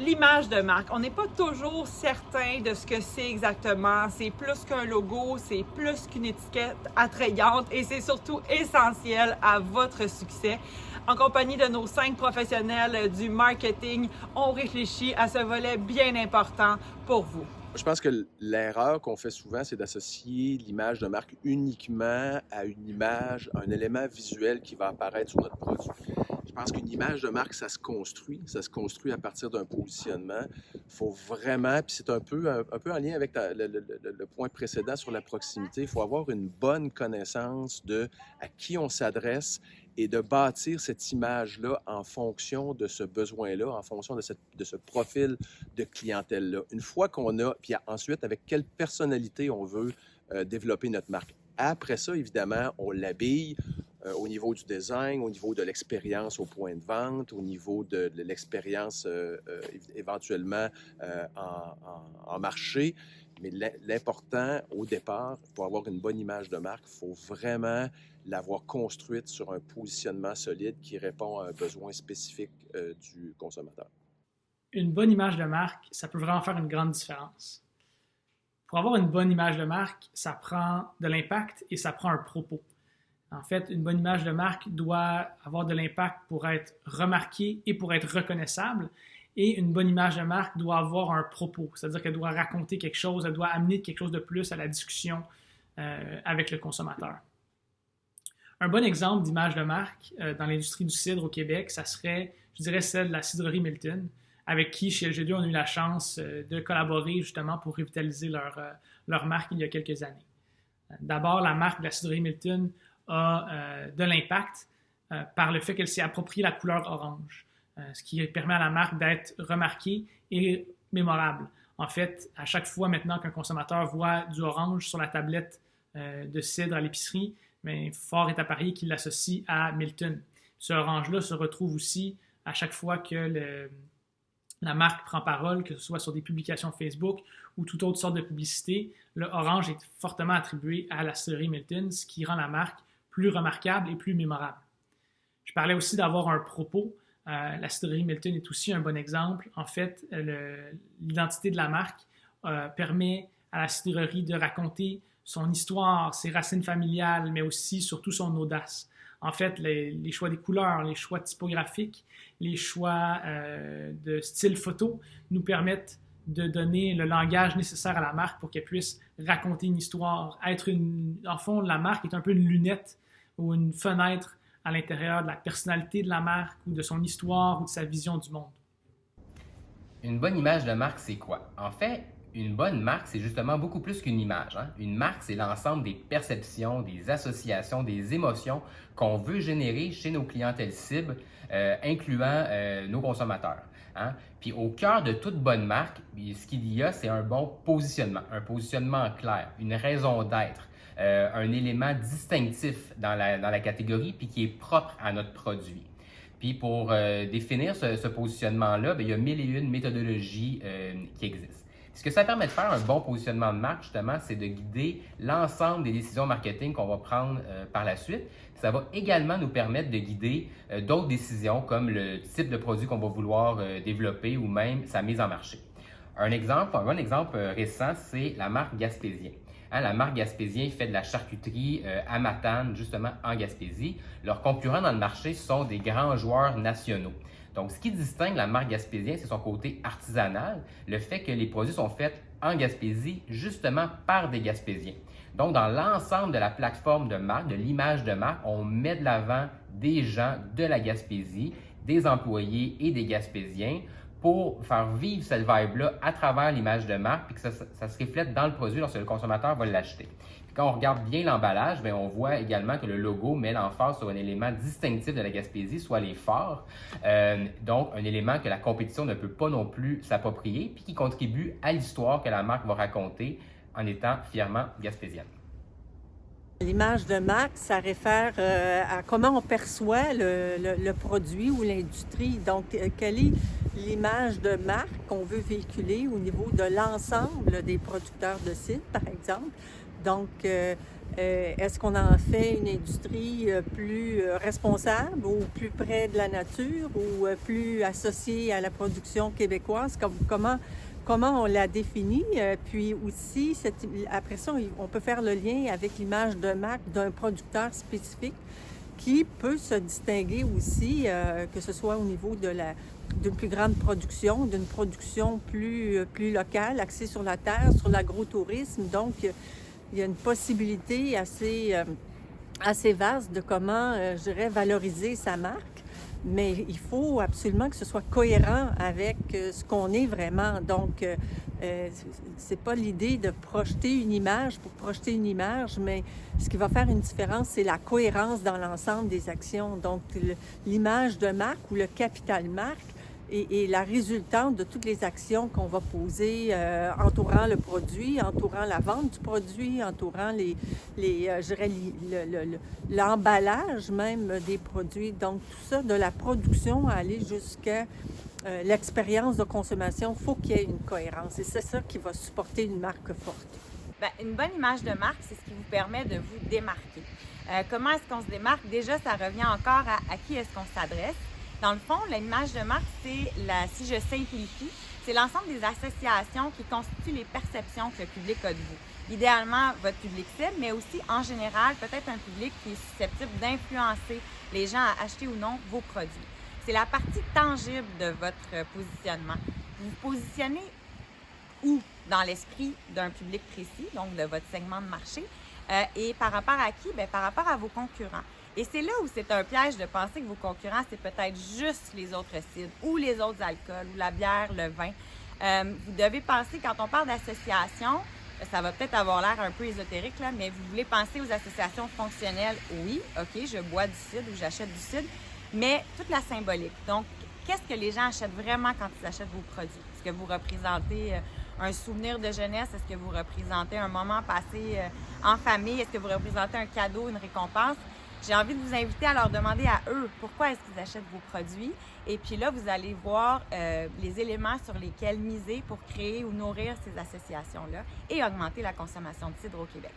L'image de marque, on n'est pas toujours certain de ce que c'est exactement. C'est plus qu'un logo, c'est plus qu'une étiquette attrayante et c'est surtout essentiel à votre succès. En compagnie de nos 5 professionnels du marketing, on réfléchit à ce volet bien important pour vous. Je pense que l'erreur qu'on fait souvent, c'est d'associer l'image de marque uniquement à une image, un élément visuel qui va apparaître sur notre produit. Je pense qu'une image de marque, ça se construit à partir d'un positionnement. Il faut vraiment, puis c'est un peu en lien avec le point précédent sur la proximité, il faut avoir une bonne connaissance de à qui on s'adresse et de bâtir cette image-là en fonction de ce besoin-là, en fonction de ce profil de clientèle-là. Une fois qu'on a, puis ensuite, avec quelle personnalité on veut développer notre marque. Après ça, évidemment, on l'habille au niveau du design, au niveau de l'expérience au point de vente, au niveau de l'expérience éventuellement en marché. Mais l'important, au départ, pour avoir une bonne image de marque, il faut vraiment l'avoir construite sur un positionnement solide qui répond à un besoin spécifique du consommateur. Une bonne image de marque, ça peut vraiment faire une grande différence. Pour avoir une bonne image de marque, ça prend de l'impact et ça prend un propos. En fait, une bonne image de marque doit avoir de l'impact pour être remarquée et pour être reconnaissable. Et une bonne image de marque doit avoir un propos, c'est-à-dire qu'elle doit raconter quelque chose, elle doit amener quelque chose de plus à la discussion avec le consommateur. Un bon exemple d'image de marque dans l'industrie du cidre au Québec, ça serait, je dirais, celle de la cidrerie Milton, avec qui, chez LG2, on a eu la chance de collaborer justement pour revitaliser leur marque il y a quelques années. D'abord, la marque de la cidrerie Milton a de l'impact par le fait qu'elle s'est appropriée la couleur orange, ce qui permet à la marque d'être remarquée et mémorable. En fait, à chaque fois maintenant qu'un consommateur voit du orange sur la tablette de cidre à l'épicerie, mais fort est à parier qu'il l'associe à Milton. Ce orange-là se retrouve aussi à chaque fois que la marque prend parole, que ce soit sur des publications Facebook ou toute autre sorte de publicité. Le orange est fortement attribué à la cidrerie Milton, ce qui rend la marque plus remarquable et plus mémorable. Je parlais aussi d'avoir un propos. La cidrerie Milton est aussi un bon exemple. En fait, l'identité de la marque permet à la cidrerie de raconter son histoire, ses racines familiales, mais aussi surtout son audace. En fait, les choix des couleurs, les choix typographiques, les choix de style photo nous permettent de donner le langage nécessaire à la marque pour qu'elle puisse raconter une histoire. En fond, la marque est un peu une lunette ou une fenêtre à l'intérieur de la personnalité de la marque ou de son histoire ou de sa vision du monde. Une bonne image de marque, c'est quoi? En fait, une bonne marque, c'est justement beaucoup plus qu'une image. Une marque, c'est l'ensemble des perceptions, des associations, des émotions qu'on veut générer chez nos clientèles cibles, incluant nos consommateurs. Puis au cœur de toute bonne marque, ce qu'il y a, c'est un bon un positionnement clair, une raison d'être, un élément distinctif dans la catégorie puis qui est propre à notre produit. Puis pour définir ce positionnement-là, il y a 1001 méthodologies qui existent. Ce que ça permet de faire, un bon positionnement de marque, justement, c'est de guider l'ensemble des décisions marketing qu'on va prendre par la suite. Ça va également nous permettre de guider d'autres décisions comme le type de produit qu'on va vouloir développer ou même sa mise en marché. Un bon exemple récent, c'est la marque Gaspésien. La marque Gaspésien fait de la charcuterie à Matane, justement en Gaspésie. Leurs concurrents dans le marché sont des grands joueurs nationaux. Donc, ce qui distingue la marque Gaspésien, c'est son côté artisanal, le fait que les produits sont faits en Gaspésie, justement par des Gaspésiens. Donc, dans l'ensemble de la plateforme de marque, de l'image de marque, on met de l'avant des gens de la Gaspésie, des employés et des Gaspésiens pour faire vivre cette vibe-là à travers l'image de marque et que ça se reflète dans le produit lorsque le consommateur va l'acheter. Quand on regarde bien l'emballage, on voit également que le logo met l'emphase sur un élément distinctif de la Gaspésie, soit les phares. Donc, un élément que la compétition ne peut pas non plus s'approprier, puis qui contribue à l'histoire que la marque va raconter en étant fièrement gaspésienne. L'image de marque, ça réfère à comment on perçoit le produit ou l'industrie. Donc, quelle est l'image de marque qu'on veut véhiculer au niveau de l'ensemble des producteurs de cidre, par exemple. Donc, Est-ce qu'on en fait une industrie plus responsable ou plus près de la nature ou plus associée à la production québécoise? Comment on la définit? Puis aussi, après ça, on peut faire le lien avec l'image de marque d'un producteur spécifique qui peut se distinguer aussi, que ce soit au niveau d'une plus grande production, d'une production plus locale, axée sur la terre, sur l'agrotourisme. Donc, il y a une possibilité assez vaste de comment, je dirais, valoriser sa marque. Mais il faut absolument que ce soit cohérent avec ce qu'on est vraiment. Donc, c'est pas l'idée de projeter une image pour projeter une image, mais ce qui va faire une différence, c'est la cohérence dans l'ensemble des actions. Donc, l'image de marque ou le capital marque est la résultante de toutes les actions qu'on va poser entourant le produit, entourant la vente du produit, entourant l'emballage même des produits. Donc, tout ça, de la production à aller jusqu'à l'expérience de consommation, il faut qu'il y ait une cohérence. Et c'est ça qui va supporter une marque forte. Bien, une bonne image de marque, c'est ce qui vous permet de vous démarquer. Comment est-ce qu'on se démarque? Déjà, ça revient encore à qui est-ce qu'on s'adresse. Dans le fond, l'image de marque, si je simplifie, c'est l'ensemble des associations qui constituent les perceptions que le public a de vous. Idéalement, votre public cible, mais aussi, en général, peut-être un public qui est susceptible d'influencer les gens à acheter ou non vos produits. C'est la partie tangible de votre positionnement. Vous vous positionnez où dans l'esprit d'un public précis, donc de votre segment de marché, et par rapport à qui? Bien, par rapport à vos concurrents. Et c'est là où c'est un piège de penser que vos concurrents, c'est peut-être juste les autres cidres ou les autres alcools ou la bière, le vin. Vous devez penser, quand on parle d'association, ça va peut-être avoir l'air un peu ésotérique, là, mais vous voulez penser aux associations fonctionnelles. Oui, OK, je bois du cidre ou j'achète du cidre, mais toute la symbolique. Donc, qu'est-ce que les gens achètent vraiment quand ils achètent vos produits? Est-ce que vous représentez un souvenir de jeunesse? Est-ce que vous représentez un moment passé en famille? Est-ce que vous représentez un cadeau, une récompense? J'ai envie de vous inviter à leur demander à eux pourquoi est-ce qu'ils achètent vos produits. Et puis là, vous allez voir les éléments sur lesquels miser pour créer ou nourrir ces associations-là et augmenter la consommation de cidre au Québec.